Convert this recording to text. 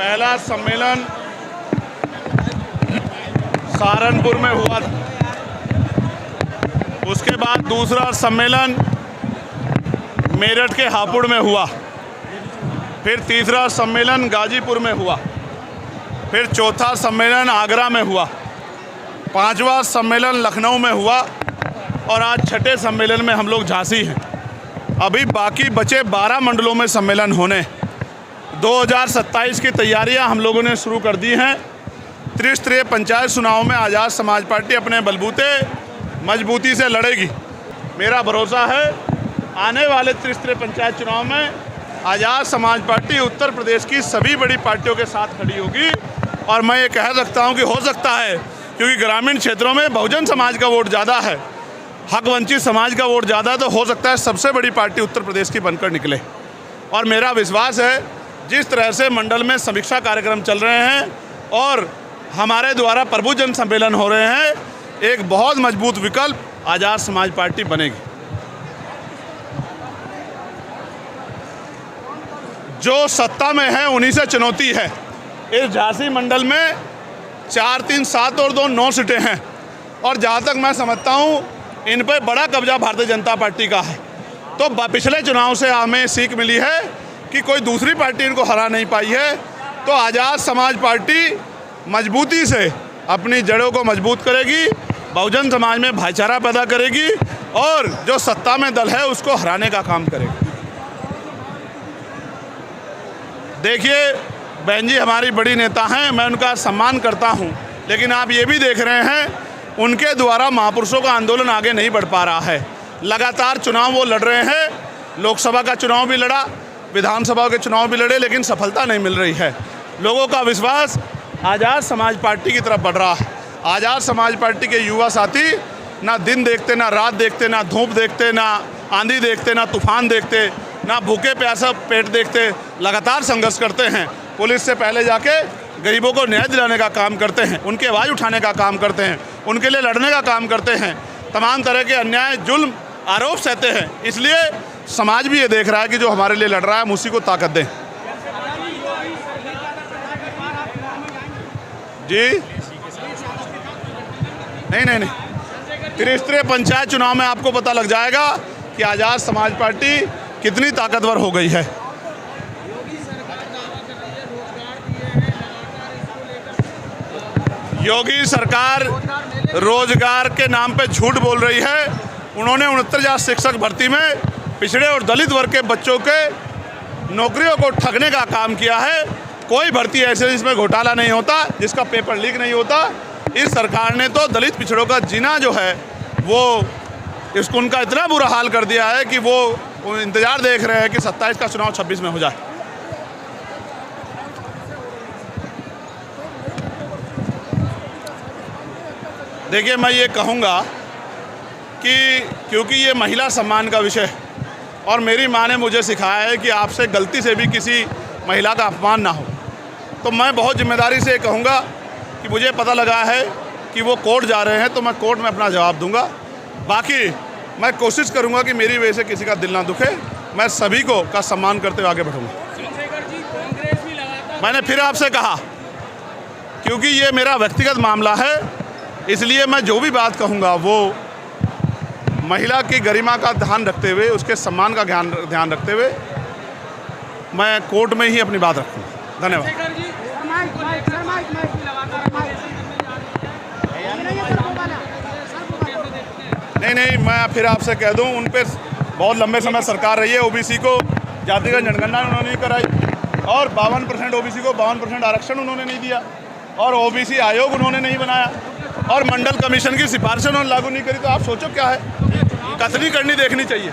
पहला सम्मेलन सहारनपुर में हुआ था, उसके बाद दूसरा सम्मेलन मेरठ के हापुड़ में हुआ, फिर तीसरा सम्मेलन गाजीपुर में हुआ, फिर चौथा सम्मेलन आगरा में हुआ, पांचवा सम्मेलन लखनऊ में हुआ और आज छठे सम्मेलन में हम लोग झांसी हैं। अभी बाकी बचे 12 मंडलों में सम्मेलन होने। 2027 की तैयारियां हम लोगों ने शुरू कर दी हैं। त्रिस्तरीय पंचायत चुनाव में आज़ाद समाज पार्टी अपने बलबूते मजबूती से लड़ेगी। मेरा भरोसा है आने वाले त्रिस्तरीय पंचायत चुनाव में आज़ाद समाज पार्टी उत्तर प्रदेश की सभी बड़ी पार्टियों के साथ खड़ी होगी। और मैं ये कह सकता हूँ कि हो सकता है, क्योंकि ग्रामीण क्षेत्रों में बहुजन समाज का वोट ज़्यादा है, हक वंचित समाज का वोट ज़्यादा, तो हो सकता है सबसे बड़ी पार्टी उत्तर प्रदेश की बनकर निकले। और मेरा विश्वास है जिस तरह से मंडल में समीक्षा कार्यक्रम चल रहे हैं और हमारे द्वारा प्रभु जन सम्मेलन हो रहे हैं, एक बहुत मजबूत विकल्प आज़ाद समाज पार्टी बनेगी। जो सत्ता में है उन्हीं से चुनौती है। इस झांसी मंडल में 4, 3, 7 और 2 9 सीटें हैं और जहाँ तक मैं समझता हूँ इन पर बड़ा कब्जा भारतीय जनता पार्टी का है। तो पिछले चुनाव से हमें सीख मिली है कि कोई दूसरी पार्टी इनको हरा नहीं पाई है। तो आज़ाद समाज पार्टी मजबूती से अपनी जड़ों को मजबूत करेगी, बहुजन समाज में भाईचारा पैदा करेगी और जो सत्ता में दल है उसको हराने का काम करेगी। देखिए बहन जी हमारी बड़ी नेता हैं, मैं उनका सम्मान करता हूं, लेकिन आप ये भी देख रहे हैं उनके द्वारा महापुरुषों का आंदोलन आगे नहीं बढ़ पा रहा है। लगातार चुनाव वो लड़ रहे हैं, लोकसभा का चुनाव भी लड़ा, विधानसभा के चुनाव भी लड़े, लेकिन सफलता नहीं मिल रही है। लोगों का विश्वास आज़ाद समाज पार्टी की तरफ बढ़ रहा है। आज़ाद समाज पार्टी के युवा साथी ना दिन देखते, ना रात देखते, ना धूप देखते, ना आंधी देखते, ना तूफान देखते, ना भूखे प्यासा पेट देखते, लगातार संघर्ष करते हैं। पुलिस से पहले जाके गरीबों को न्याय दिलाने का काम करते हैं, उनकी आवाज़ उठाने का काम करते हैं, उनके लिए लड़ने का काम करते हैं, तमाम तरह के अन्याय जुल्म आरोप सहते हैं। इसलिए समाज भी ये देख रहा है कि जो हमारे लिए लड़ रहा है हम उसी को ताकत दें। जी नहीं, त्रिस्तरीय पंचायत चुनाव में आपको पता लग जाएगा कि आज़ाद समाज पार्टी कितनी ताकतवर हो गई है। योगी सरकार रोजगार के नाम पे झूठ बोल रही है। उन्होंने 69,000 शिक्षक भर्ती में पिछड़े और दलित वर्ग के बच्चों के नौकरियों को ठगने का काम किया है। कोई भर्ती ऐसे जिसमें घोटाला नहीं होता, जिसका पेपर लीक नहीं होता। इस सरकार ने तो दलित पिछड़ों का जीना जो है वो इसको उनका इतना बुरा हाल कर दिया है कि वो इंतज़ार देख रहे हैं कि 27 का चुनाव 26 में हो जाए। देखिए मैं ये कहूँगा कि क्योंकि ये महिला सम्मान का विषय है और मेरी माँ ने मुझे सिखाया है कि आपसे गलती से भी किसी महिला का अपमान ना हो, तो मैं बहुत जिम्मेदारी से कहूँगा कि मुझे पता लगा है कि वो कोर्ट जा रहे हैं तो मैं कोर्ट में अपना जवाब दूंगा। बाकी मैं कोशिश करूंगा कि मेरी वजह से किसी का दिल ना दुखे, मैं सभी को का सम्मान करते हुए आगे बढ़ूंगा। मैंने फिर आपसे कहा क्योंकि ये मेरा व्यक्तिगत मामला है, इसलिए मैं जो भी बात कहूँगा वो महिला की गरिमा का ध्यान रखते हुए, उसके सम्मान का ध्यान रखते हुए मैं कोर्ट में ही अपनी बात रखूँगा। धन्यवाद। नहीं, मैं फिर आपसे कह दूं, उन पर बहुत लंबे समय सरकार रही है। ओबीसी को जातिगत जनगणना उन्होंने नहीं कराई और 52% ओबीसी को 52% आरक्षण उन्होंने नहीं दिया और ओबीसी आयोग उन्होंने नहीं बनाया और मंडल कमीशन की सिफारिशें उन्होंने लागू नहीं करी। तो आप सोचो क्या है, कतनी करनी देखनी चाहिए।